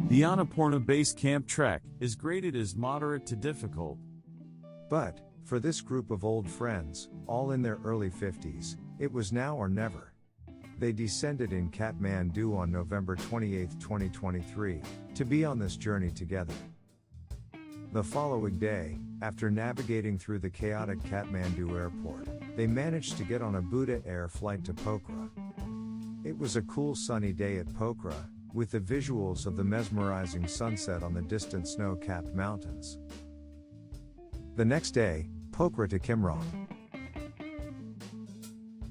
The Annapurna Base Camp trek is graded as moderate to difficult. But, for this group of old friends, all in their early 50s, it was now or never. They descended in Kathmandu on November 28, 2023, to be on this journey together. The following day, after navigating through the chaotic Kathmandu airport, they managed to get on a Buddha Air flight to Pokhara. It was a cool sunny day at Pokhara, with the visuals of the mesmerizing sunset on the distant snow-capped mountains. The next day, Pokhara to Kimrong.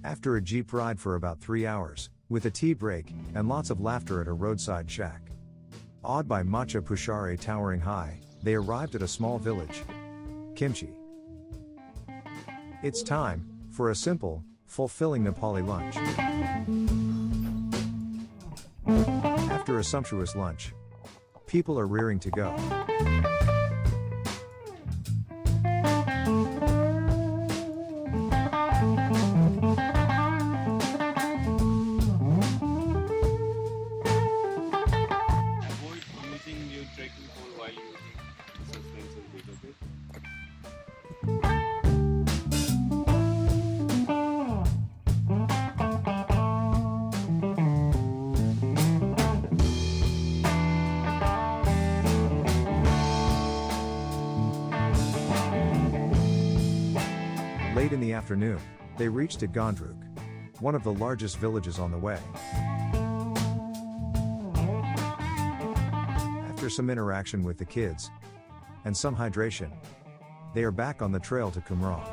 After a jeep ride for about 3 hours, with a tea break, and lots of laughter at a roadside shack. Awed by matcha pushare towering high, they arrived at a small village. Kimchi. It's time for a simple, fulfilling Nepali lunch. After a sumptuous lunch, people are rearing to go. Avoid using your trekking pole while using suspension bit, okay? Late in the afternoon, they reached at Gondruk, one of the largest villages on the way. After some interaction with the kids, and some hydration, they are back on the trail to Kumrong.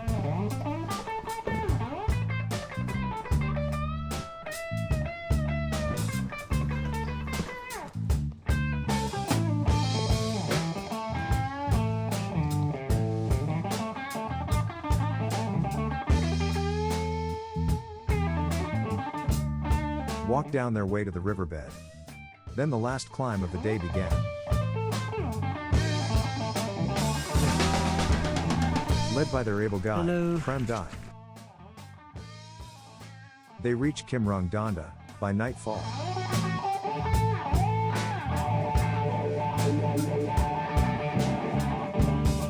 Walked down their way to the riverbed. Then the last climb of the day began. Led by their able guide, Prem Dai. They reached Kimrong Donda by nightfall.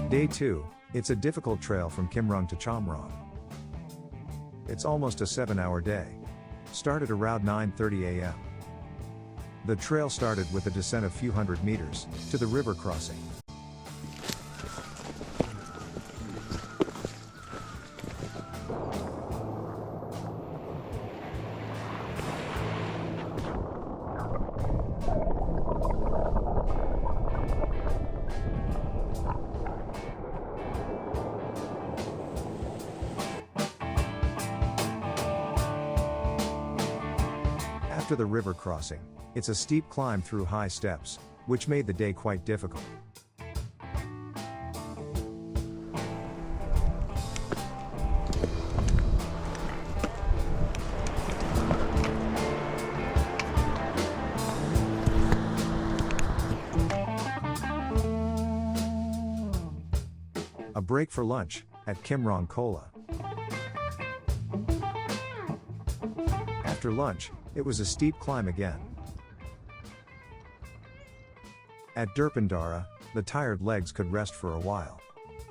Day 2, it's a difficult trail from Kimrong to Chamrong. It's almost a 7-hour day. Started around 9:30 a.m. The trail started with a descent of few hundred meters, to the river crossing. After the river crossing, it's a steep climb through high steps, which made the day quite difficult. A break for lunch, at Kimrong Kola. After lunch, it was a steep climb again. At Durpandara, the tired legs could rest for a while.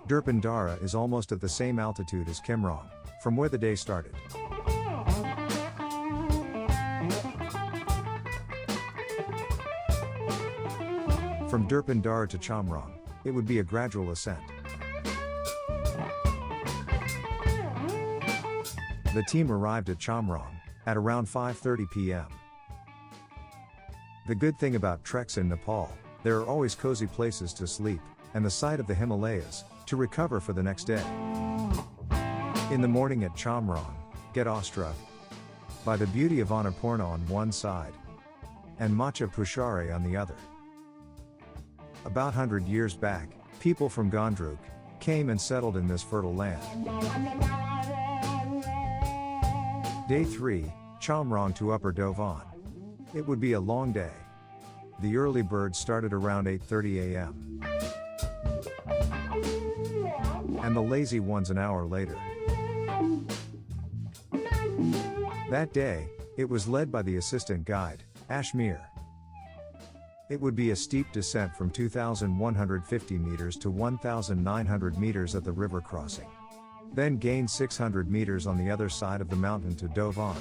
Durpandara is almost at the same altitude as Kimrong, from where the day started. From Durpandara to Chamrong, it would be a gradual ascent. The team arrived at Chamrong at around 5:30 p.m. The good thing about treks in Nepal, there are always cozy places to sleep, and the sight of the Himalayas, to recover for the next day. In the morning at Chamrong, get awestruck by the beauty of Annapurna on one side, and matcha pushare on the other. About 100 years back, people from Gondruk came and settled in this fertile land. Day 3, Chamrong to Upper Dovan. It would be a long day. The early birds started around 8:30 a.m. and the lazy ones an hour later. That day, it was led by the assistant guide, Ashmir. It would be a steep descent from 2,150 meters to 1,900 meters at the river crossing. Then gain 600 meters on the other side of the mountain to Dovan.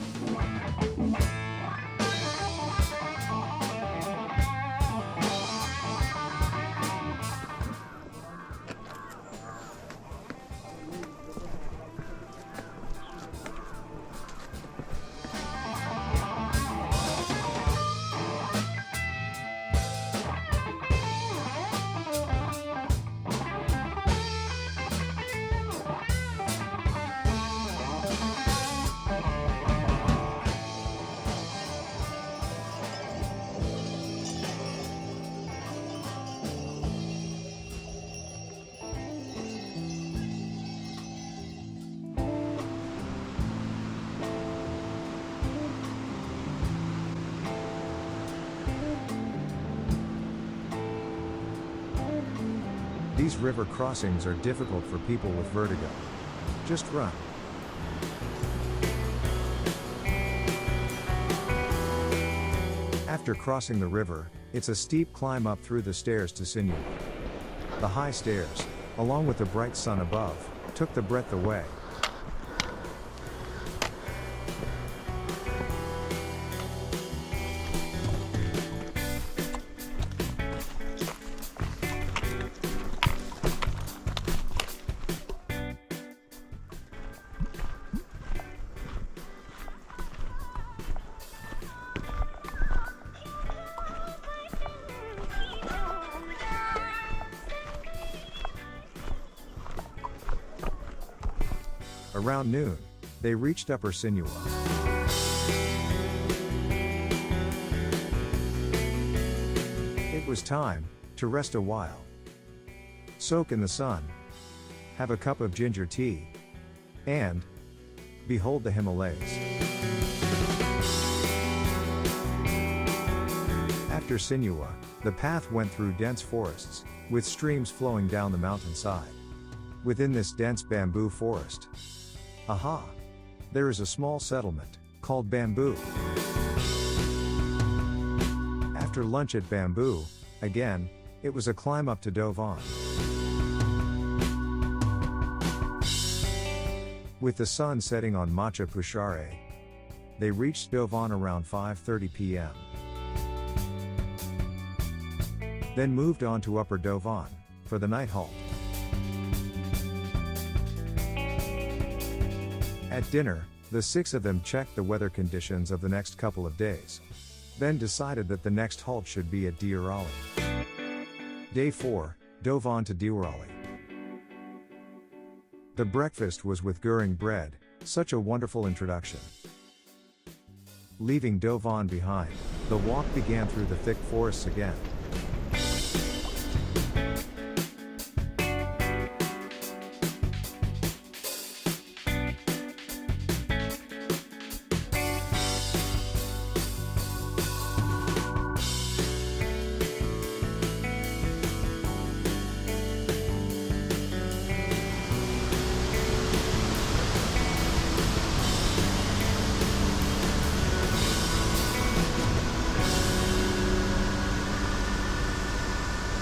These river crossings are difficult for people with vertigo. Just run. After crossing the river, it's a steep climb up through the stairs to Sinua. The high stairs, along with the bright sun above, took the breath away. Around noon, they reached Upper Sinua. It was time to rest a while. Soak in the sun, have a cup of ginger tea, and behold the Himalayas. After Sinua, the path went through dense forests, with streams flowing down the mountainside. Within this dense bamboo forest, there is a small settlement, called Bamboo. After lunch at Bamboo, again, it was a climb up to Dovan. With the sun setting on Macha Pushare, they reached Dovan around 5:30 p.m. Then moved on to Upper Dovan, for the night halt. At dinner, the six of them checked the weather conditions of the next couple of days. Then decided that the next halt should be at Deorali. Day 4, Dovan to Deorali. The breakfast was with Goering bread, such a wonderful introduction. Leaving Dovan behind, the walk began through the thick forests again.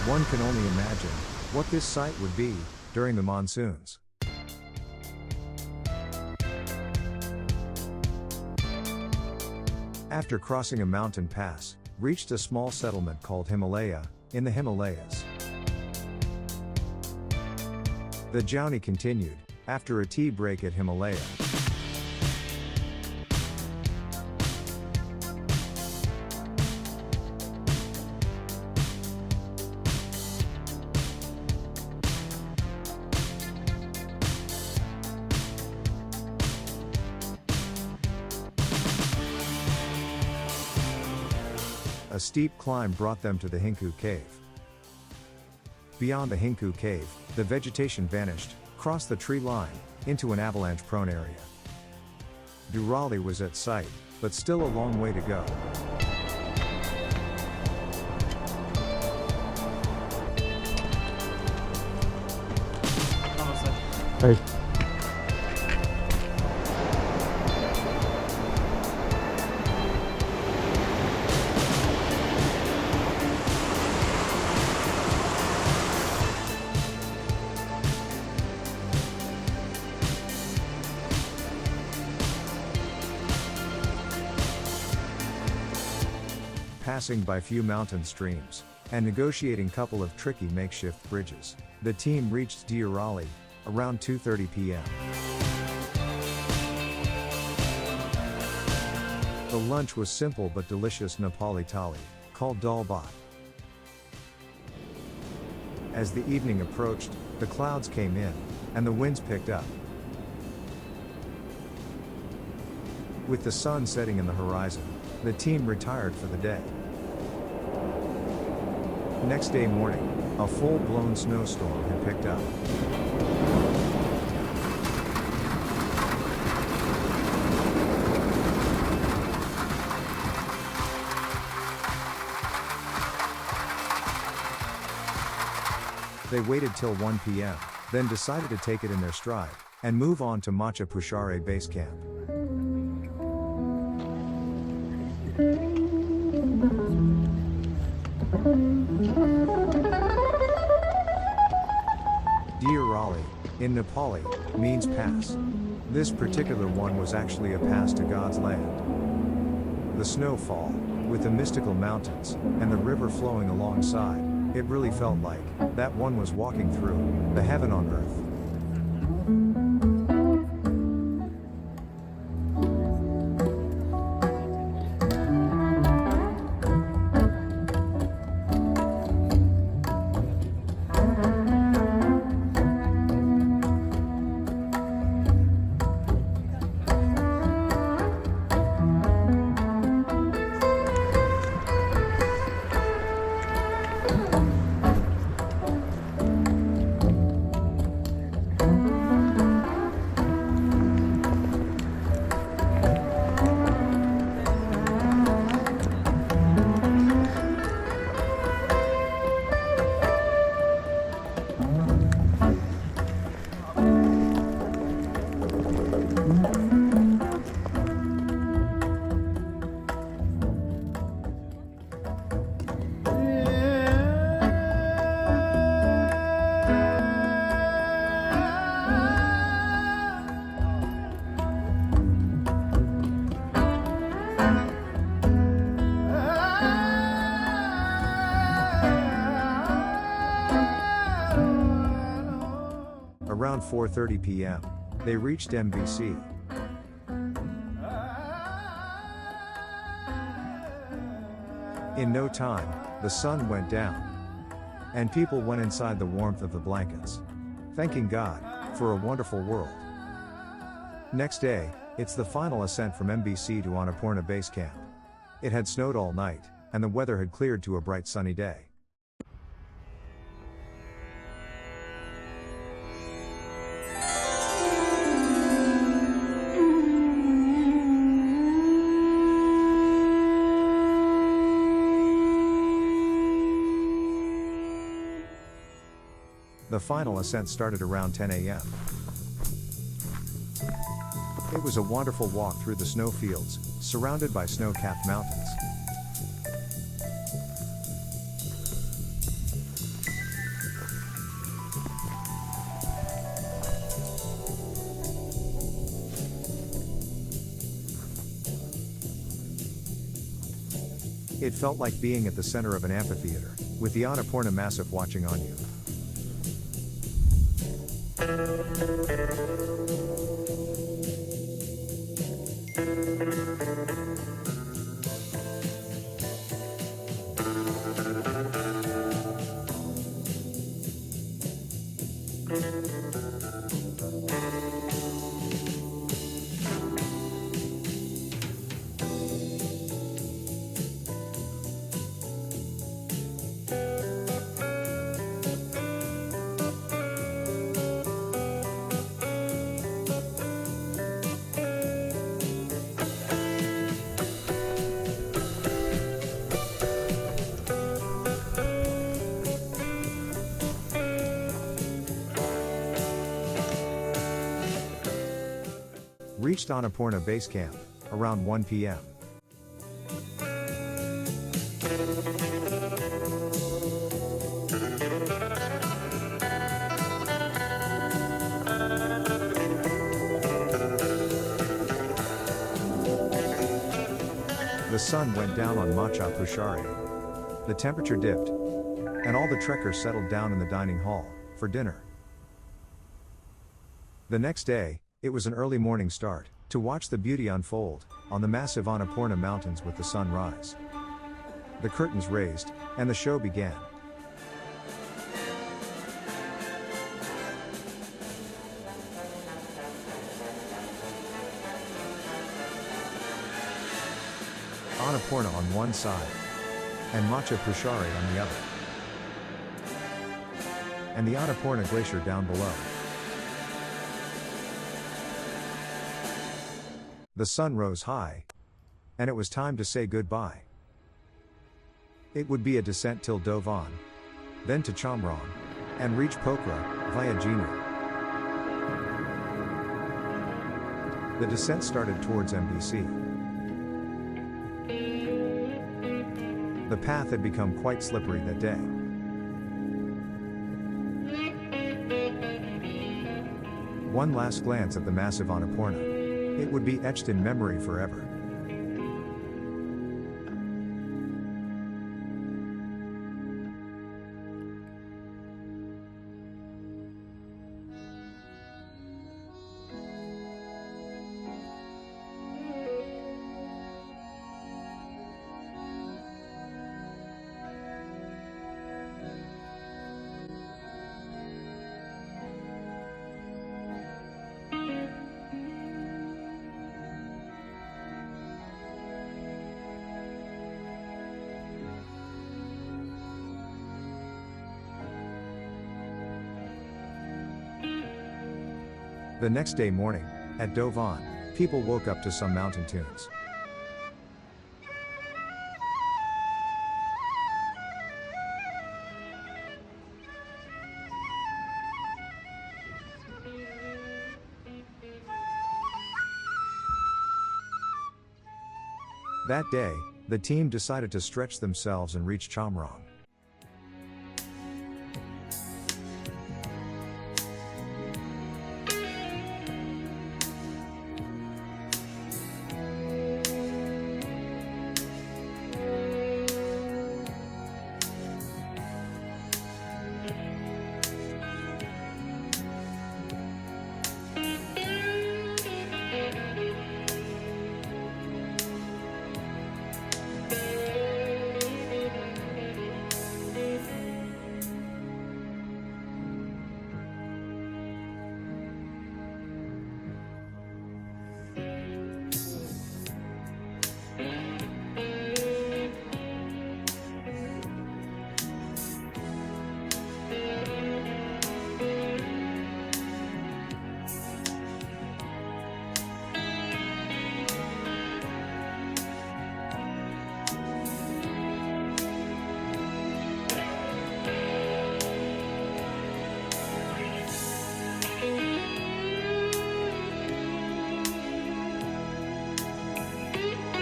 One can only imagine what this sight would be during the monsoons. After crossing a mountain pass, reached a small settlement called Himalaya, in the Himalayas. The journey continued, after a tea break at Himalaya. A steep climb brought them to the Hinku Cave. Beyond the Hinku Cave, the vegetation vanished, crossed the tree line, into an avalanche-prone area. Deorali was at sight, but still a long way to go. Hey. passing by few mountain streams, and negotiating couple of tricky makeshift bridges, the team reached Diarali around 2:30 p.m. The lunch was simple but delicious Nepali thali, called dal bhat. As the evening approached, the clouds came in, and the winds picked up. With the sun setting in the horizon, the team retired for the day. Next day morning, a full-blown snowstorm had picked up. They waited till 1 p.m., then decided to take it in their stride, and move on to Macha Pushare base camp. Diarali, in Nepali, means pass. This particular one was actually a pass to God's land. The snowfall, with the mystical mountains, and the river flowing alongside, it really felt like that one was walking through the heaven on earth. Around 4:30 p.m., they reached MVC. In no time, the sun went down, and people went inside the warmth of the blankets, thanking God for a wonderful world. Next day, it's the final ascent from MVC to Annapurna base camp. It had snowed all night, and the weather had cleared to a bright sunny day. The final ascent started around 10 a.m. It was a wonderful walk through the snowfields, surrounded by snow-capped mountains. It felt like being at the center of an amphitheater, with the Annapurna Massif watching on you. Reached Annapurna base camp around 1 p.m. The sun went down on Macha Pushare. The temperature dipped, and all the trekkers settled down in the dining hall for dinner. The next day, it was an early morning start to watch the beauty unfold on the massive Annapurna mountains with the sun rise. The curtains raised, and the show began. Annapurna on one side, and Macha Pushare on the other, and the Annapurna glacier down below. The sun rose high, and it was time to say goodbye. It would be a descent till Dovan, then to Chamrong, and reach Pokhara via Jinu. The descent started towards MBC. The path had become quite slippery that day. One last glance at the massive Annapurna. It would be etched in memory forever. The next day morning, at Dovan, people woke up to some mountain tunes. That day, the team decided to stretch themselves and reach Chamrong.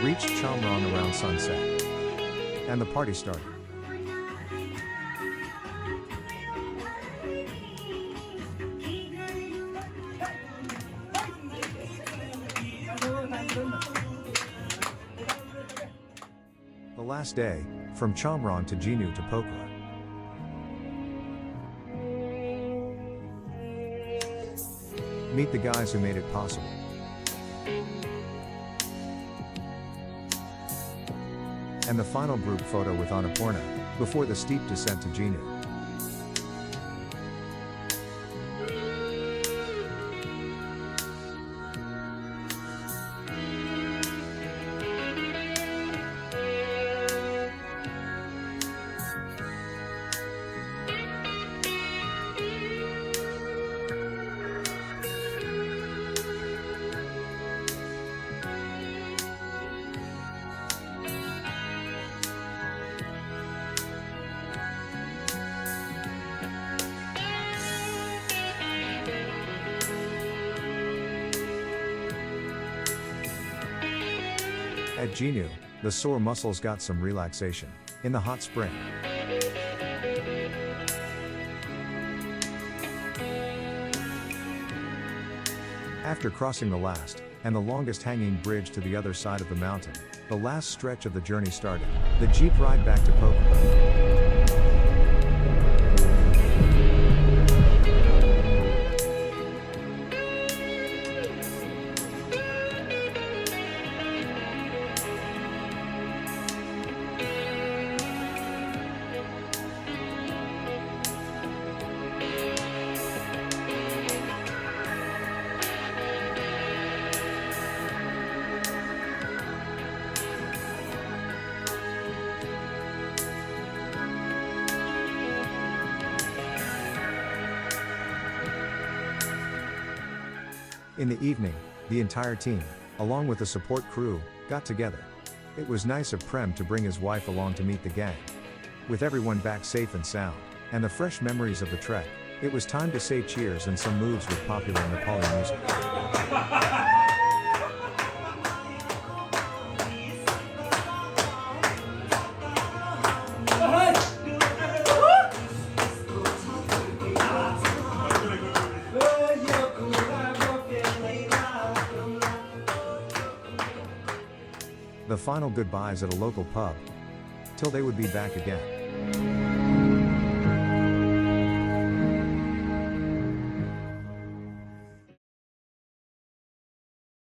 Reached Chamrong around sunset, and the party started. The last day, from Chamrong to Jinu to Pokhara. Meet the guys who made it possible. And the final group photo with Annapurna, before the steep descent to Jinu. At Jinu, the sore muscles got some relaxation in the hot spring. After crossing the last and the longest hanging bridge to the other side of the mountain. The last stretch of the journey started. The Jeep ride back to Pocono. In the evening, the entire team, along with the support crew, got together. It was nice of Prem to bring his wife along to meet the gang. With everyone back safe and sound, and the fresh memories of the trek, it was time to say cheers and some moves with popular Nepali music. The final goodbyes at a local pub. Till they would be back again.